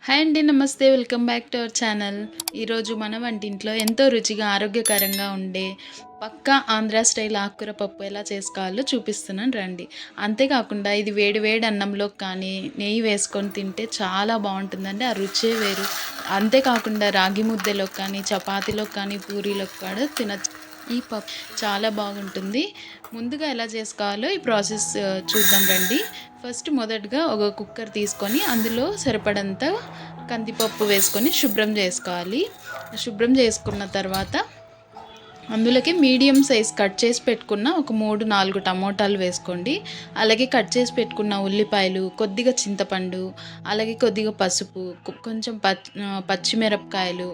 Hi అండి, నమస్తే. Welcome back to our channel. ఈరోజు మన వంటింట్లో ఎంతో రుచిగా ఆరోగ్యకరంగా ఉండే పక్కా ఆంధ్ర స్టైల్ ఆకుకూర పప్పు ఎలా చేసుకోవాలో చూపిస్తున్నాను రండి. అంతేకాకుండా ఇది వేడి వేడి అన్నంలోకి కానీ నెయ్యి వేసుకొని తింటే చాలా బాగుంటుందండి. ఆ రుచే వేరు. అంతేకాకుండా రాగి ముద్దలోకి కానీ చపాతీలోకి కానీ పూరీలోకి కూడా తినచ్చు. ఈ పప్పు చాలా బాగుంటుంది. ముందుగా ఎలా చేసుకోవాలో ఈ ప్రాసెస్ చూద్దాం రండి. ఫస్ట్ మొదటగా ఒక కుక్కర్ తీసుకొని అందులో సరిపడంత కందిపప్పు వేసుకొని శుభ్రం చేసుకోవాలి. శుభ్రం చేసుకున్న తర్వాత అందులోకి మీడియం సైజ్ కట్ చేసి పెట్టుకున్న ఒక 3-4 టమోటాలు వేసుకోండి. అలాగే కట్ చేసి పెట్టుకున్న ఉల్లిపాయలు, కొద్దిగా చింతపండు, అలాగే కొద్దిగా పసుపు, కొంచెం పచ్చిమిరపకాయలు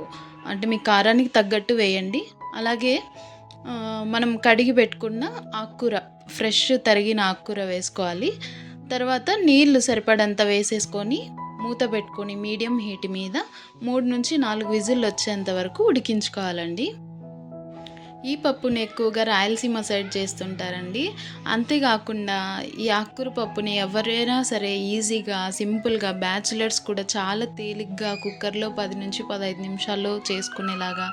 అంటే మీ కారానికి తగ్గట్టు వేయండి. అలాగే మనం కడిగి పెట్టుకున్న ఆకుకూర, ఫ్రెష్ తరిగిన ఆకుకూర వేసుకోవాలి. తర్వాత నీళ్లు సరిపడంత వేసేసుకొని మూత పెట్టుకొని మీడియం హీట్ మీద 3-4 విజిల్లు వచ్చేంత వరకు ఉడికించుకోవాలండి. ఈ పప్పుని ఎక్కువగా రాయలసీమ సైడ్ చేస్తుంటారండి. అంతేకాకుండా ఈ ఆకుకూర పప్పుని ఎవరైనా సరే ఈజీగా, సింపుల్గా బ్యాచిలర్స్ కూడా చాలా తేలిగ్గా కుక్కర్లో 10-15 నిమిషాల్లో చేసుకునేలాగా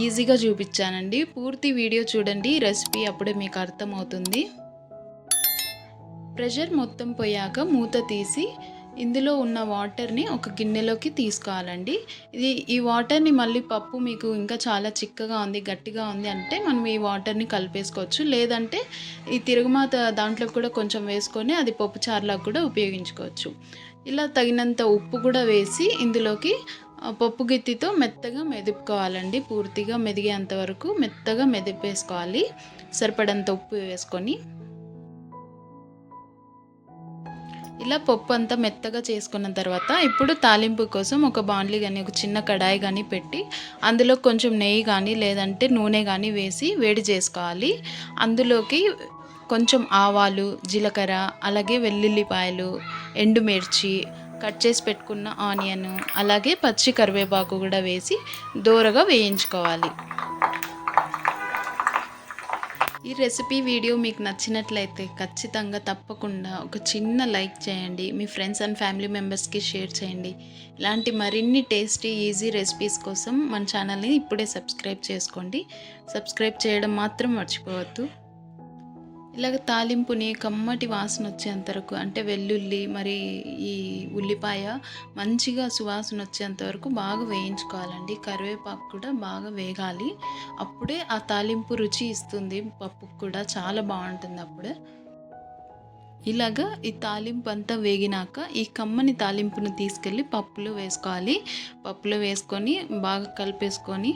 ఈజీగా చూపించానండి. పూర్తి వీడియో చూడండి, రెసిపీ అప్పుడే మీకు అర్థమవుతుంది. ప్రెషర్ మొత్తం పోయాక మూత తీసి ఇందులో ఉన్న వాటర్ని ఒక గిన్నెలోకి తీసుకోవాలండి. ఈ వాటర్ని మళ్ళీ పప్పు మీకు ఇంకా చాలా చిక్కగా ఉంది, గట్టిగా ఉంది అంటే మనం ఈ వాటర్ని కలిపేసుకోవచ్చు. లేదంటే ఈ తిరుగుమాత దాంట్లో కూడా కొంచెం వేసుకొని అది పప్పు చారులాగా కూడా ఉపయోగించుకోవచ్చు. ఇలా తగినంత ఉప్పు కూడా వేసి ఇందులోకి పప్పు గిత్తితో మెత్తగా మెదుపుకోవాలండి. పూర్తిగా మెదిగేంత వరకు మెత్తగా మెదిపేసుకోవాలి. సరిపడంత ఉప్పు వేసుకొని ఇలా పప్పు అంతా మెత్తగా చేసుకున్న తర్వాత ఇప్పుడు తాలింపు కోసం ఒక బాండ్లీ కానీ ఒక చిన్న కడాయి కానీ పెట్టి అందులో కొంచెం నెయ్యి కానీ లేదంటే నూనె కానీ వేసి వేడి చేసుకోవాలి. అందులోకి కొంచెం ఆవాలు, జీలకర్ర, అలాగే వెల్లుల్లిపాయలు, ఎండుమిర్చి, కట్ చేసి పెట్టుకున్న ఆనియన్, అలాగే పచ్చి కరివేపాకు కూడా వేసి దోరగా వేయించుకోవాలి. ఈ రెసిపీ వీడియో మీకు నచ్చినట్లయితే ఖచ్చితంగా తప్పకుండా ఒక చిన్న లైక్ చేయండి. మీ ఫ్రెండ్స్ అండ్ ఫ్యామిలీ మెంబర్స్కి షేర్ చేయండి. ఇలాంటి మరిన్ని టేస్టీ ఈజీ రెసిపీస్ కోసం మన ఛానల్ని ఇప్పుడే సబ్స్క్రైబ్ చేసుకోండి. సబ్స్క్రైబ్ చేయడం మాత్రం మర్చిపోవద్దు. ఇలాగ తాలింపుని కమ్మటి వాసన వచ్చేంత వరకు, అంటే వెల్లుల్లి మరి ఈ ఉల్లిపాయ మంచిగా సువాసన వచ్చేంత వరకు బాగా వేయించుకోవాలండి. కరివేపాకు కూడా బాగా వేగాలి. అప్పుడే ఆ తాలింపు రుచి ఇస్తుంది. పప్పుకు కూడా చాలా బాగుంటుంది అప్పుడే. ఇలాగా ఈ తాలింపు అంతా వేగినాక ఈ కమ్మని తాలింపును తీసుకెళ్ళి పప్పులో వేసుకోవాలి. పప్పులో వేసుకొని బాగా కలిపేసుకొని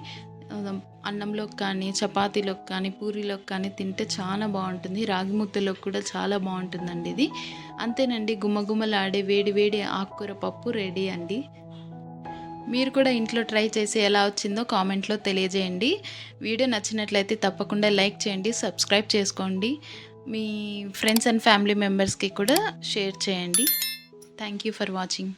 అన్నంలోకి కానీ చపాతీలోకి కానీ పూరీలోకి కానీ తింటే చాలా బాగుంటుంది. రాగి ముద్దలోకి కూడా చాలా బాగుంటుందండి ఇది. అంతేనండి, గుమ్మగుమ్మలాడే వేడి వేడి ఆకుకూర పప్పు రెడీ అండి. మీరు కూడా ఇంట్లో ట్రై చేసి ఎలా వచ్చిందో కామెంట్లో తెలియజేయండి. వీడియో నచ్చినట్లయితే తప్పకుండా లైక్ చేయండి, సబ్స్క్రైబ్ చేసుకోండి. మీ ఫ్రెండ్స్ అండ్ ఫ్యామిలీ మెంబర్స్కి కూడా షేర్ చేయండి. Thank you for watching.